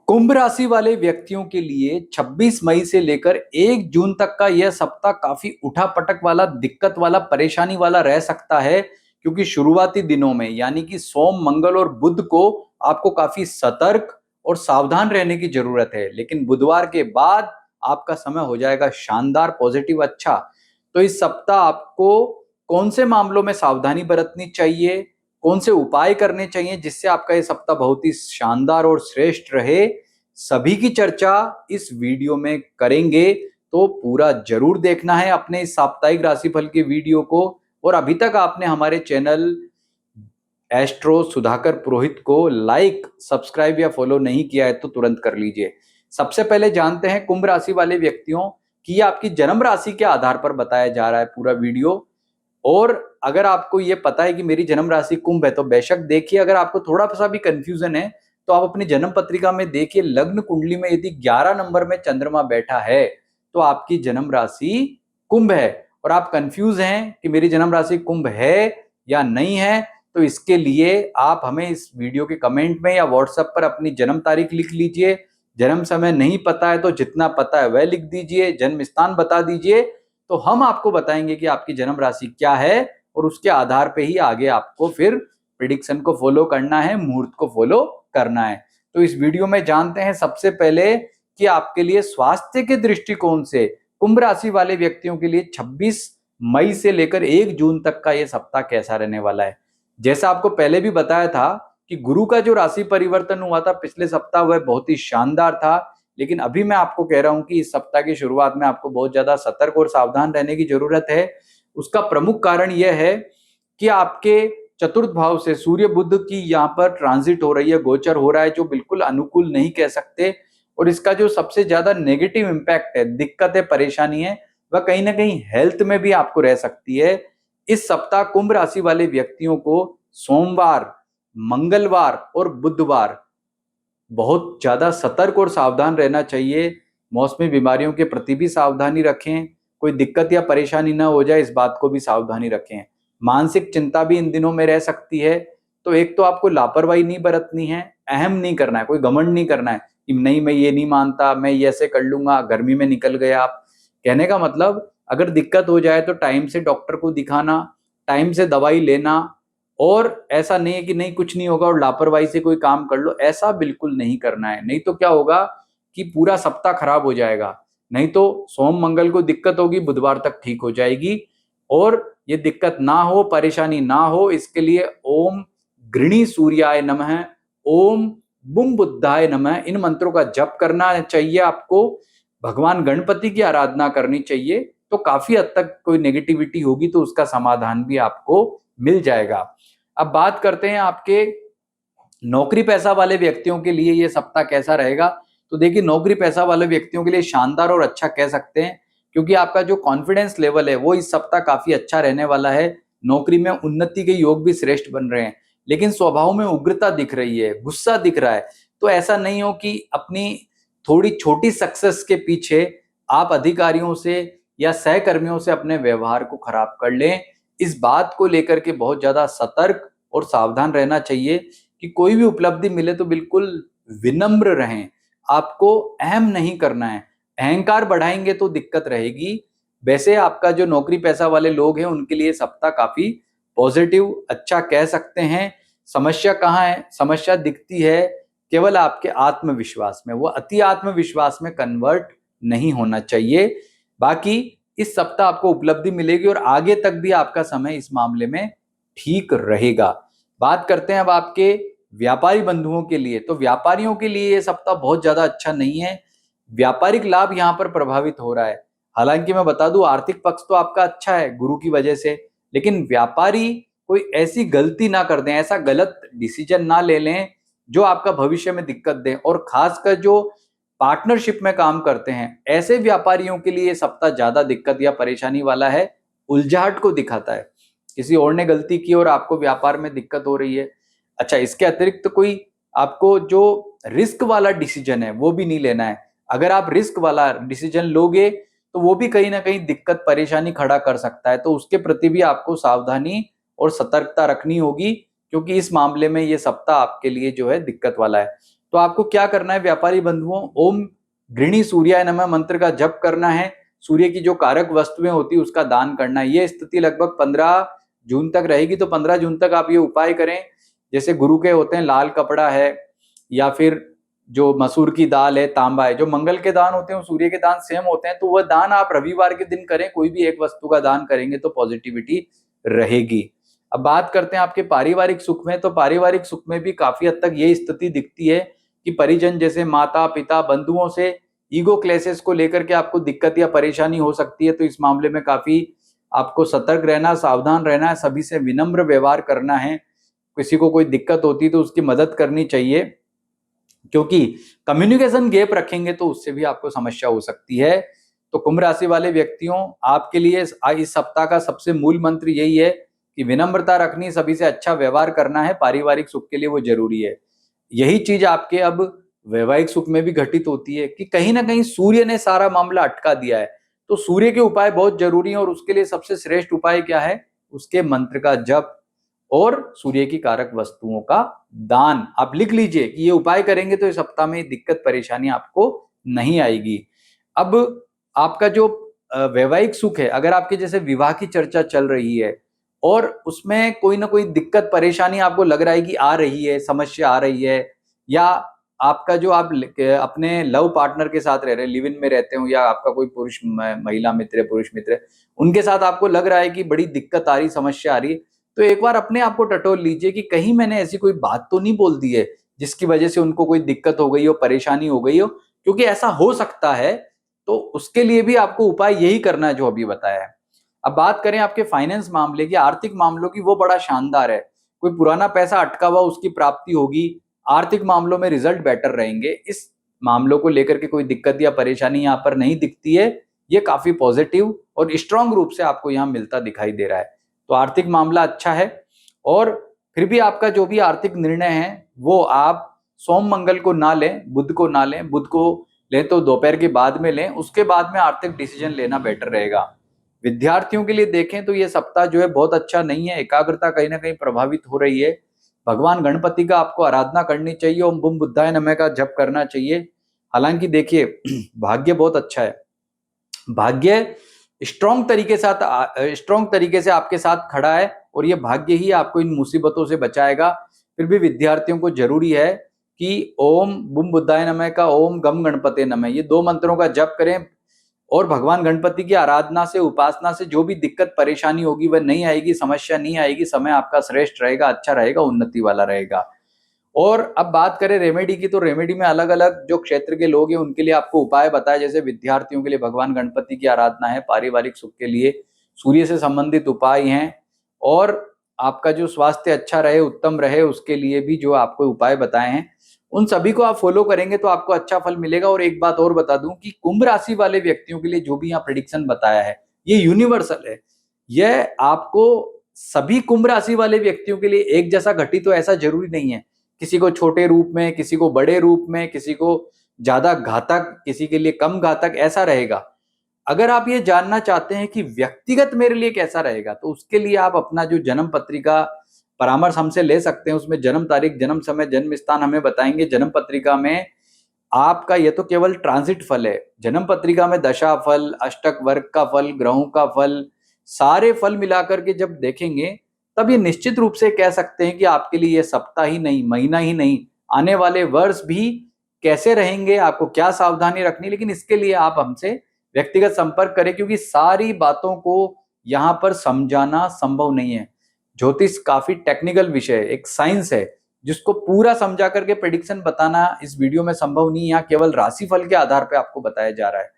कुंभ राशि वाले व्यक्तियों के लिए 26 मई से लेकर 1 जून तक का यह सप्ताह काफी उठापटक वाला, दिक्कत वाला, परेशानी वाला रह सकता है। क्योंकि शुरुआती दिनों में यानी कि सोम, मंगल और बुध को आपको काफी सतर्क और सावधान रहने की जरूरत है। लेकिन बुधवार के बाद आपका समय हो जाएगा शानदार, पॉजिटिव, अच्छा। तो इस सप्ताह आपको कौन से मामलों में सावधानी बरतनी चाहिए, कौन से उपाय करने चाहिए जिससे आपका ये सप्ताह बहुत ही शानदार और श्रेष्ठ रहे, सभी की चर्चा इस वीडियो में करेंगे। तो पूरा जरूर देखना है अपने इस साप्ताहिक राशिफल के वीडियो को। और अभी तक आपने हमारे चैनल एस्ट्रो सुधाकर पुरोहित को लाइक, सब्सक्राइब या फॉलो नहीं किया है तो तुरंत कर लीजिए। सबसे पहले जानते हैं कुंभ राशि वाले व्यक्तियों की ये आपकी जन्म राशि के आधार पर बताया जा रहा है पूरा वीडियो। और अगर आपको ये पता है कि मेरी जन्म राशि कुंभ है तो बेशक देखिए। अगर आपको थोड़ा सा भी कंफ्यूजन है तो आप अपनी जन्म पत्रिका में देखिए, लग्न कुंडली में यदि 11 नंबर में चंद्रमा बैठा है तो आपकी जन्म राशि कुंभ है। और आप कंफ्यूज हैं कि मेरी जन्म राशि कुंभ है या नहीं है, तो इसके लिए आप हमें इस वीडियो के कमेंट में या व्हाट्सएप पर अपनी जन्म तारीख लिख लीजिए। जन्म समय नहीं पता है तो जितना पता है वह लिख दीजिए, जन्म स्थान बता दीजिए। तो हम आपको बताएंगे कि आपकी जन्म राशि क्या है और उसके आधार पे ही आगे आपको फिर प्रिडिक्शन को फॉलो करना है, मुहूर्त को फॉलो करना है। तो इस वीडियो में जानते हैं सबसे पहले कि आपके लिए स्वास्थ्य के दृष्टिकोण से कुंभ राशि वाले व्यक्तियों के लिए 26 मई से लेकर 1 जून तक का यह सप्ताह कैसा रहने वाला है। जैसा आपको पहले भी बताया था कि गुरु का जो राशि परिवर्तन हुआ था पिछले सप्ताह, वह बहुत ही शानदार था। लेकिन अभी मैं आपको कह रहा हूं कि इस सप्ताह की शुरुआत में आपको बहुत ज्यादा सतर्क और सावधान रहने की जरूरत है। उसका प्रमुख कारण यह है कि आपके चतुर्थ भाव से सूर्य बुध की यहाँ पर ट्रांजिट हो रही है, गोचर हो रहा है, जो बिल्कुल अनुकूल नहीं कह सकते। और इसका जो सबसे ज्यादा नेगेटिव इंपैक्ट है, दिक्कत है, परेशानी है, वह कहीं ना कहीं हेल्थ में भी आपको रह सकती है। इस सप्ताह कुंभ राशि वाले व्यक्तियों को सोमवार, मंगलवार और बुधवार बहुत ज्यादा सतर्क और सावधान रहना चाहिए। मौसमी बीमारियों के प्रति भी सावधानी रखें, कोई दिक्कत या परेशानी ना हो जाए इस बात को भी सावधानी रखें। मानसिक चिंता भी इन दिनों में रह सकती है। तो एक तो आपको लापरवाही नहीं बरतनी है, अहम नहीं करना है, कोई घमंड नहीं करना है कि नहीं मैं ये नहीं मानता, मैं ये ऐसे कर लूंगा, गर्मी में निकल गए आप। कहने का मतलब अगर दिक्कत हो जाए तो टाइम से डॉक्टर को दिखाना, टाइम से दवाई लेना। और ऐसा नहीं है कि नहीं कुछ नहीं होगा और लापरवाही से कोई काम कर लो, ऐसा बिल्कुल नहीं करना है। नहीं तो क्या होगा कि पूरा सप्ताह खराब हो जाएगा। नहीं तो सोम मंगल को दिक्कत होगी, बुधवार तक ठीक हो जाएगी। और ये दिक्कत ना हो, परेशानी ना हो, इसके लिए ओम गृणी सूर्याय नमः, ओम बुम बुद्धाय नमः, इन मंत्रों का जप करना चाहिए आपको। भगवान गणपति की आराधना करनी चाहिए। तो काफी हद तक कोई नेगेटिविटी होगी तो उसका समाधान भी आपको मिल जाएगा। अब बात करते हैं आपके नौकरी पैसा वाले व्यक्तियों के लिए ये सप्ताह कैसा रहेगा। तो देखिए, नौकरी पैसा वाले व्यक्तियों के लिए शानदार और अच्छा कह सकते हैं, क्योंकि आपका जो कॉन्फिडेंस लेवल है वो इस सप्ताह काफी अच्छा रहने वाला है। नौकरी में उन्नति के योग भी श्रेष्ठ बन रहे हैं। लेकिन स्वभाव में उग्रता दिख रही है, गुस्सा दिख रहा है। तो ऐसा नहीं हो कि अपनी थोड़ी छोटी सक्सेस के पीछे आप अधिकारियों से या सहकर्मियों से अपने व्यवहार को खराब कर लें। इस बात को लेकर के बहुत ज्यादा सतर्क और सावधान रहना चाहिए कि कोई भी उपलब्धि मिले तो बिल्कुल विनम्र रहें। आपको अहम नहीं करना है, अहंकार बढ़ाएंगे तो दिक्कत रहेगी। वैसे आपका जो नौकरी पैसा वाले लोग हैं उनके लिए सप्ताह काफी पॉजिटिव, अच्छा कह सकते हैं। समस्या कहाँ है? समस्या दिखती है केवल आपके आत्मविश्वास में। वो अति आत्मविश्वास में कन्वर्ट नहीं होना चाहिए। बाकी इस सप्ताह आपको उपलब्धि मिलेगी और आगे तक भी आपका समय इस मामले में ठीक रहेगा। बात करते हैं अब आपके व्यापारी बंधुओं के लिए। तो व्यापारियों के लिए ये सप्ताह बहुत ज्यादा अच्छा नहीं है। व्यापारिक लाभ यहाँ पर प्रभावित हो रहा है। हालांकि मैं बता दूं, आर्थिक पक्ष तो आपका अच्छा है गुरु की वजह से। लेकिन व्यापारी कोई ऐसी गलती ना कर दें, ऐसा गलत डिसीजन ना ले लें जो आपका भविष्य में दिक्कत दे। और खासकर जो पार्टनरशिप में काम करते हैं ऐसे व्यापारियों के लिए ये सप्ताह ज्यादा दिक्कत या परेशानी वाला है, उलझाहट को दिखाता है। किसी और ने गलती की और आपको व्यापार में दिक्कत हो रही है। अच्छा, इसके अतिरिक्त तो कोई आपको जो रिस्क वाला डिसीजन है वो भी नहीं लेना है। अगर आप रिस्क वाला डिसीजन लोगे तो वो भी कहीं ना कहीं दिक्कत, परेशानी खड़ा कर सकता है। तो उसके प्रति भी आपको सावधानी और सतर्कता रखनी होगी, क्योंकि इस मामले में ये सप्ताह आपके लिए जो है दिक्कत वाला है। तो आपको क्या करना है व्यापारी बंधुओं, ओम गृणी सूर्याय नमः मंत्र का जप करना है। सूर्य की जो कारक वस्तुएं होती है उसका दान करना है। ये स्थिति लगभग 15 जून तक रहेगी, तो 15 जून तक आप ये उपाय करें। जैसे गुरु के होते हैं लाल कपड़ा है, या फिर जो मसूर की दाल है, तांबा है। जो मंगल के दान होते हैं वो सूर्य के दान सेम होते हैं, तो वह दान आप रविवार के दिन करें। कोई भी एक वस्तु का दान करेंगे तो पॉजिटिविटी रहेगी। अब बात करते हैं आपके पारिवारिक सुख में। तो पारिवारिक सुख में भी काफी हद तक ये स्थिति दिखती है कि परिजन जैसे माता पिता बंधुओं से ईगो क्लेशेस को लेकर के आपको दिक्कत या परेशानी हो सकती है। तो इस मामले में काफी आपको सतर्क रहना, सावधान रहना है, सभी से विनम्र व्यवहार करना है। किसी को कोई दिक्कत होती है तो उसकी मदद करनी चाहिए, क्योंकि कम्युनिकेशन गैप रखेंगे तो उससे भी आपको समस्या हो सकती है। तो कुंभ राशि वाले व्यक्तियों, आपके लिए इस सप्ताह का सबसे मूल मंत्र यही है कि विनम्रता रखनी, सभी से अच्छा व्यवहार करना है। पारिवारिक सुख के लिए वो जरूरी है। यही चीज आपके अब वैवाहिक सुख में भी घटित होती है कि कहीं ना कहीं सूर्य ने सारा मामला अटका दिया है। तो सूर्य के उपाय बहुत जरूरी है, और उसके लिए सबसे श्रेष्ठ उपाय क्या है? उसके मंत्र का जप और सूर्य की कारक वस्तुओं का दान। आप लिख लीजिए कि ये उपाय करेंगे तो इस सप्ताह में दिक्कत परेशानी आपको नहीं आएगी। अब आपका जो वैवाहिक सुख है, अगर आपके जैसे विवाह की चर्चा चल रही है और उसमें कोई ना कोई दिक्कत परेशानी आपको लग रहा है कि आ रही है, समस्या आ रही है, या आपका जो आप अपने लव पार्टनर के साथ रह रहे हैं, लिव इन में रहते हो, या आपका कोई पुरुष महिला मित्र है, पुरुष मित्र है, उनके साथ आपको लग रहा है कि बड़ी दिक्कत आ रही, समस्या आ रही है, तो एक बार अपने आप को टटोल लीजिए कि कहीं मैंने ऐसी कोई बात तो नहीं बोल दी है जिसकी वजह से उनको कोई दिक्कत हो गई हो, परेशानी हो गई हो, क्योंकि ऐसा हो सकता है। तो उसके लिए भी आपको उपाय यही करना है जो अभी बताया है। अब बात करें आपके फाइनेंस मामले की, आर्थिक मामलों की, वो बड़ा शानदार है। कोई पुराना पैसा अटका हुआ उसकी प्राप्ति होगी। आर्थिक मामलों में रिजल्ट बेटर रहेंगे। इस मामलों को लेकर के कोई दिक्कत या परेशानी यहाँ पर नहीं दिखती है। ये काफी पॉजिटिव और स्ट्रांग रूप से आपको यहाँ मिलता दिखाई दे रहा है। तो आर्थिक मामला अच्छा है। और फिर भी आपका जो भी आर्थिक निर्णय है वो आप सोम मंगल को ना लें, बुध को ना लें। बुध को लें तो दोपहर के बाद में लें, उसके बाद में आर्थिक डिसीजन लेना बेटर रहेगा। विद्यार्थियों के लिए देखें तो ये सप्ताह जो है बहुत अच्छा नहीं है। एकाग्रता कहीं ना कहीं प्रभावित हो रही है। भगवान गणपति का आपको आराधना करनी चाहिए, ओम बुम बुद्धाय नमः का जप करना चाहिए। हालांकि देखिए भाग्य बहुत अच्छा है। भाग्य स्ट्रॉन्ग तरीके से आपके साथ खड़ा है, और ये भाग्य ही आपको इन मुसीबतों से बचाएगा। फिर भी विद्यार्थियों को जरूरी है कि ओम बुम बुद्धाय नमः का ओम गम गणपते नमः, ये दो मंत्रों का जप करें, और भगवान गणपति की आराधना से, उपासना से जो भी दिक्कत परेशानी होगी वह नहीं आएगी, समस्या नहीं आएगी। समय आपका श्रेष्ठ रहेगा, अच्छा रहेगा, उन्नति वाला रहेगा। और अब बात करें रेमेडी की, तो रेमेडी में अलग अलग जो क्षेत्र के लोग हैं उनके लिए आपको उपाय बताया। जैसे विद्यार्थियों के लिए भगवान गणपति की आराधना है, पारिवारिक सुख के लिए सूर्य से संबंधित उपाय हैं, और आपका जो स्वास्थ्य अच्छा रहे, उत्तम रहे, उसके लिए भी जो आपको उपाय बताए हैं उन सभी को आप फॉलो करेंगे तो आपको अच्छा फल मिलेगा। और एक बात और बता दूं कि कुंभ राशि वाले व्यक्तियों के लिए जो भी यहाँ प्रेडिक्शन बताया है ये यूनिवर्सल है। यह आपको सभी कुंभ राशि वाले व्यक्तियों के लिए एक जैसा घटित तो ऐसा जरूरी नहीं है। किसी को छोटे रूप में, किसी को बड़े रूप में, किसी को ज्यादा घातक, किसी के लिए कम घातक, ऐसा रहेगा। अगर आप ये जानना चाहते हैं कि व्यक्तिगत मेरे लिए कैसा रहेगा, तो उसके लिए आप अपना जो जन्म पत्रिका परामर्श हमसे ले सकते हैं। उसमें जन्म तारीख, जन्म समय, जन्म स्थान हमें बताएंगे। जन्म पत्रिका में आपका ये तो केवल ट्रांजिट फल है। जन्म पत्रिका में दशा फल, अष्टक वर्ग का फल, ग्रहों का फल, सारे फल मिलाकर के जब देखेंगे तब ये निश्चित रूप से कह सकते हैं कि आपके लिए ये सप्ताह ही नहीं, महीना ही नहीं, आने वाले वर्ष भी कैसे रहेंगे, आपको क्या सावधानी रखनी। लेकिन इसके लिए आप हमसे व्यक्तिगत संपर्क करें, क्योंकि सारी बातों को यहाँ पर समझाना संभव नहीं है। ज्योतिष काफी टेक्निकल विषय है, एक साइंस है, जिसको पूरा समझा करके प्रेडिक्शन बताना इस वीडियो में संभव नहीं है। यहाँ केवल राशिफल के आधार पर आपको बताया जा रहा है।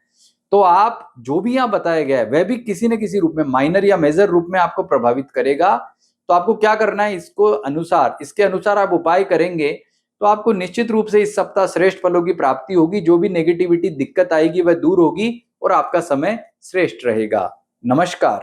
तो आप जो भी यहाँ बताया गया है वह भी किसी न किसी रूप में, माइनर या मेजर रूप में आपको प्रभावित करेगा। तो आपको क्या करना है, इसके अनुसार आप उपाय करेंगे तो आपको निश्चित रूप से इस सप्ताह श्रेष्ठ फलों की प्राप्ति होगी। जो भी नेगेटिविटी, दिक्कत आएगी वह दूर होगी और आपका समय श्रेष्ठ रहेगा। नमस्कार।